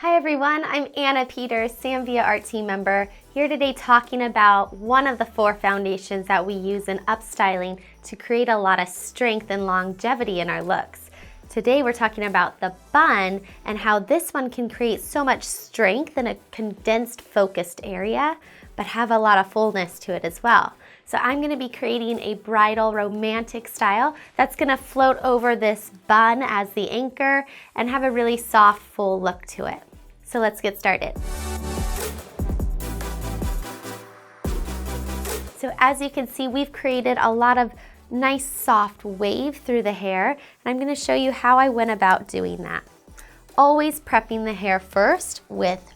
Hi everyone, I'm Anna Peters, Samvia ArTeam member, here today talking about one of the 4 foundations that we use in upstyling to create a lot of strength and longevity in our looks. Today we're talking about the bun and how this one can create so much strength in a condensed, focused area, but have a lot of fullness to it as well. So I'm going to be creating a bridal romantic style that's going to float over this bun as the anchor and have a really soft, full look to it. So let's get started. So as you can see, we've created a lot of nice soft wave through the hair, and I'm going to show you how I went about doing that. Always prepping the hair first with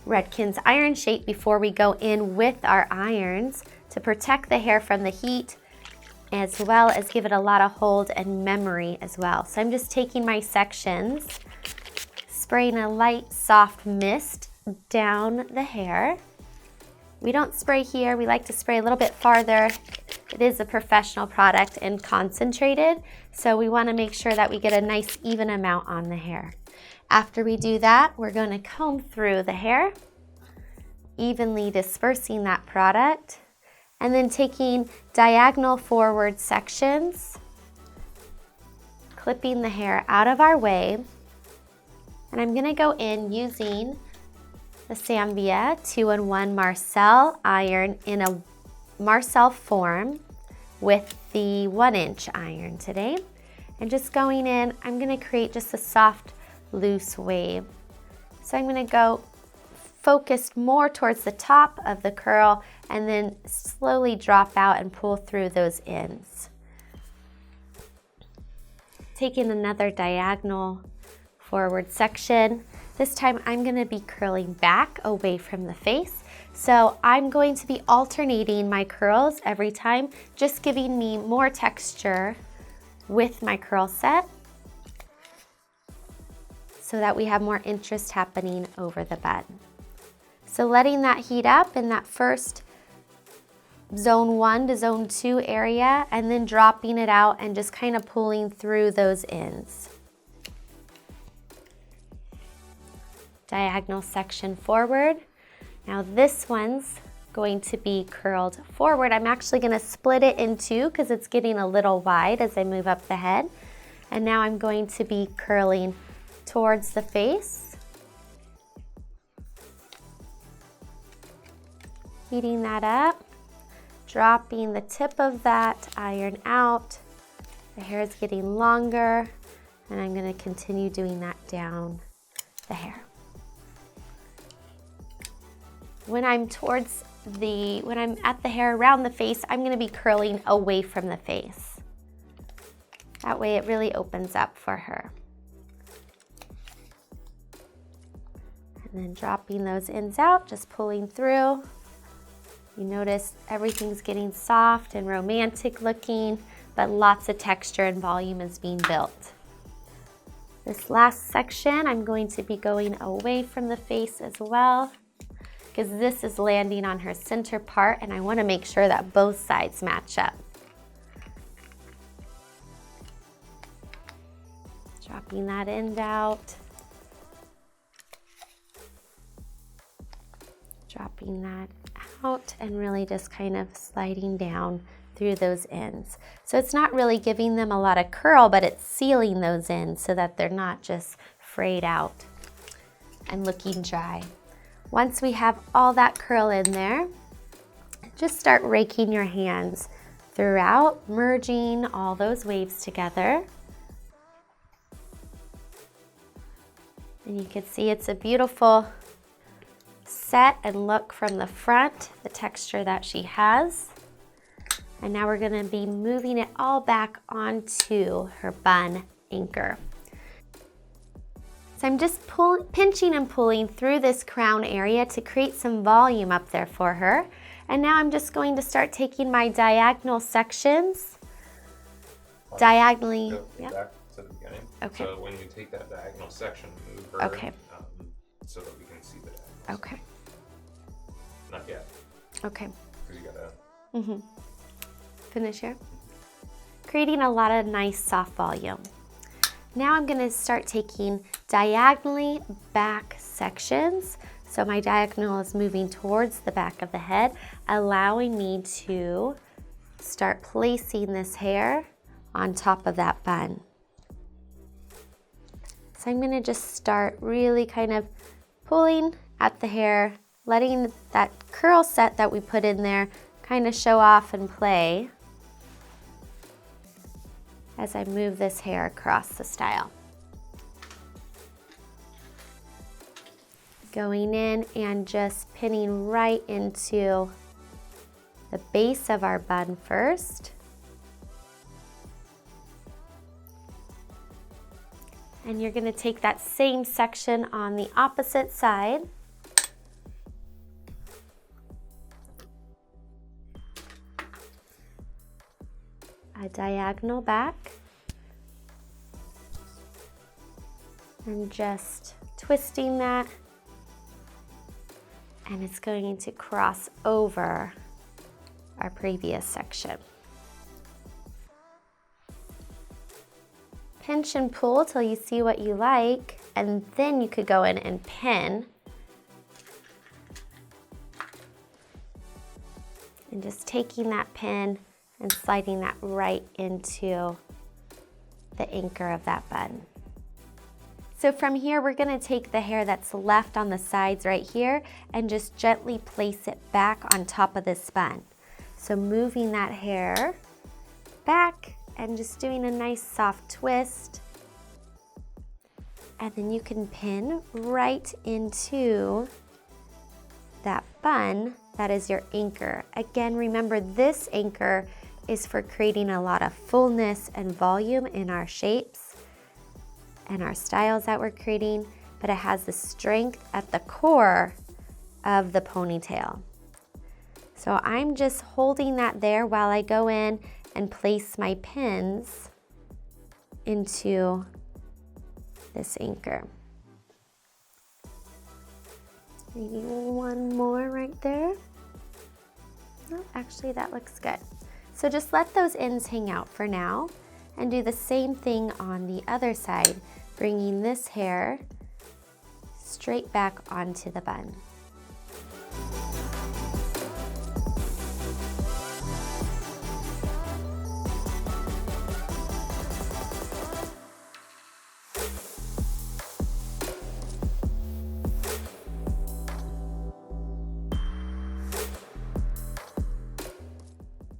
Redken's iron shape before we go in with our irons to protect the hair from the heat, as well as give it a lot of hold and memory as well. So I'm just taking my sections, spraying a light soft mist down the hair. We don't spray here, we like to spray a little bit farther. It is a professional product and concentrated, so we want to make sure that we get a nice even amount on the hair. After we do that, we're going to comb through the hair, evenly dispersing that product, and then taking diagonal forward sections, clipping the hair out of our way. And I'm going to go in using the Samvia 2-in-1 Marcel iron in a Marcel form with the 1-inch iron today. And just going in, I'm going to create just a soft, loose wave. So I'm going to go focused more towards the top of the curl and then slowly drop out and pull through those ends. Taking another diagonal forward section. This time I'm going to be curling back away from the face. So I'm going to be alternating my curls every time, just giving me more texture with my curl set so that we have more interest happening over the bun. So letting that heat up in that first zone 1 to zone 2 area, and then dropping it out and just kind of pulling through those ends. Diagonal section forward. Now this one's going to be curled forward. I'm actually going to split it in 2 because it's getting a little wide as I move up the head. And now I'm going to be curling towards the face. Heating that up, dropping the tip of that iron out. The hair is getting longer, and I'm going to continue doing that down the hair. When I'm at the hair around the face, I'm going to be curling away from the face. That way it really opens up for her. And then dropping those ends out, just pulling through. You notice everything's getting soft and romantic looking, but lots of texture and volume is being built. This last section, I'm going to be going away from the face as well, because this is landing on her center part, and I want to make sure that both sides match up. Dropping that end out. Dropping that out and really just kind of sliding down through those ends. So it's not really giving them a lot of curl, but it's sealing those ends so that they're not just frayed out and looking dry. Once we have all that curl in there, just start raking your hands throughout, merging all those waves together. And you can see it's a beautiful set and look from the front, the texture that she has. And now we're going to be moving it all back onto her bun anchor. So I'm just pinching and pulling through this crown area to create some volume up there for her. And now I'm just going to start taking my diagonal sections. Diagonally. Go back to the beginning. Okay. So when you take that diagonal section, move her so that we can see the diagonals. Okay. Not yet. Okay. Because you gotta finish here. Creating a lot of nice soft volume. Now I'm gonna start taking diagonally back sections. So my diagonal is moving towards the back of the head, allowing me to start placing this hair on top of that bun. So I'm gonna just start really kind of pulling at the hair, letting that curl set that we put in there kind of show off and play as I move this hair across the style. Going in and just pinning right into the base of our bun first. And you're gonna take that same section on the opposite side. A diagonal back. And just twisting that. And it's going to cross over our previous section. Pinch and pull till you see what you like, and then you could go in and pin. And just taking that pin and sliding that right into the anchor of that bun. So from here, we're gonna take the hair that's left on the sides right here and just gently place it back on top of this bun. So moving that hair back and just doing a nice soft twist. And then you can pin right into that bun that is your anchor. Again, remember this anchor is for creating a lot of fullness and volume in our shapes and our styles that we're creating, but it has the strength at the core of the ponytail. So I'm just holding that there while I go in and place my pins into this anchor. Maybe one more right there. No, actually that looks good. So just let those ends hang out for now and do the same thing on the other side, bringing this hair straight back onto the bun.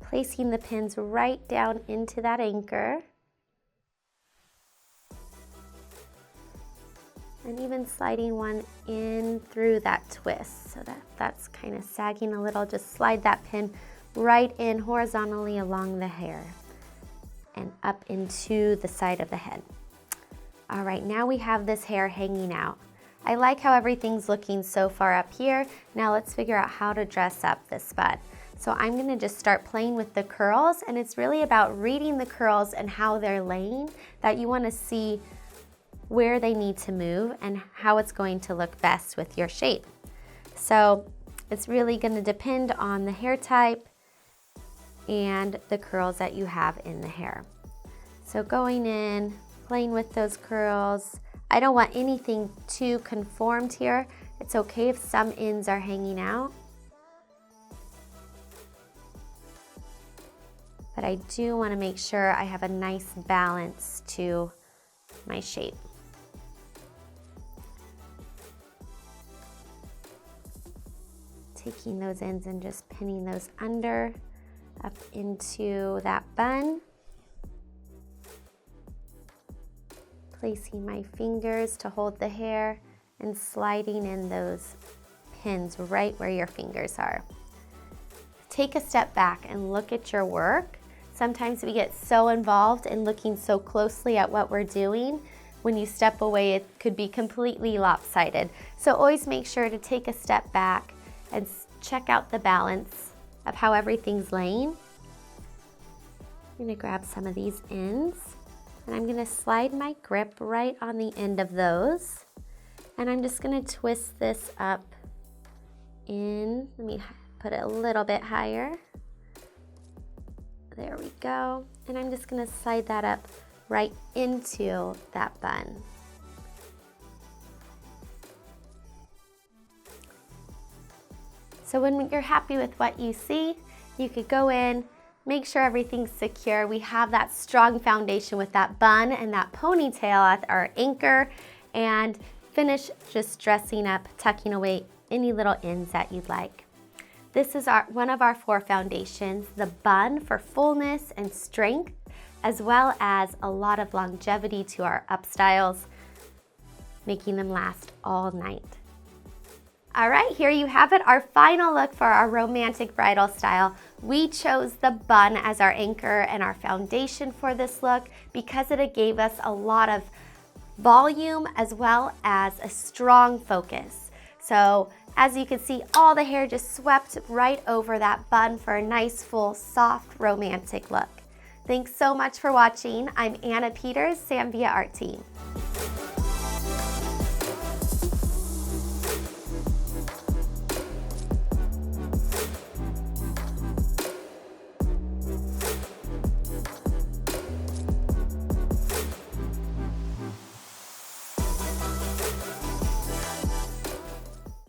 Placing the pins right down into that anchor. And even sliding one in through that twist so that's kind of sagging a little. Just slide that pin right in horizontally along the hair and up into the side of the head. All right, now we have this hair hanging out. I like how everything's looking so far up here. Now let's figure out how to dress up this bun. So I'm gonna just start playing with the curls, and it's really about reading the curls and how they're laying, that you wanna see where they need to move and how it's going to look best with your shape. So it's really gonna depend on the hair type and the curls that you have in the hair. So going in, playing with those curls. I don't want anything too conformed here. It's okay if some ends are hanging out. But I do want to make sure I have a nice balance to my shape. Taking those ends and just pinning those under, up into that bun. Placing my fingers to hold the hair and sliding in those pins right where your fingers are. Take a step back and look at your work. Sometimes we get so involved in looking so closely at what we're doing. When you step away, it could be completely lopsided. So always make sure to take a step back and check out the balance of how everything's laying. I'm gonna grab some of these ends and I'm gonna slide my grip right on the end of those. And I'm just gonna twist this up in, let me put it a little bit higher. There we go. And I'm just gonna slide that up right into that bun. So when you're happy with what you see, you could go in, make sure everything's secure. We have that strong foundation with that bun and that ponytail at our anchor, and finish just dressing up, tucking away any little ends that you'd like. This is one of our 4 foundations, the bun for fullness and strength, as well as a lot of longevity to our Upstyles, making them last all night. All right, here you have it, our final look for our romantic bridal style. We chose the bun as our anchor and our foundation for this look because it gave us a lot of volume as well as a strong focus. So as you can see, all the hair just swept right over that bun for a nice, full, soft, romantic look. Thanks so much for watching. I'm Anna Peters, Sam via ArTeam.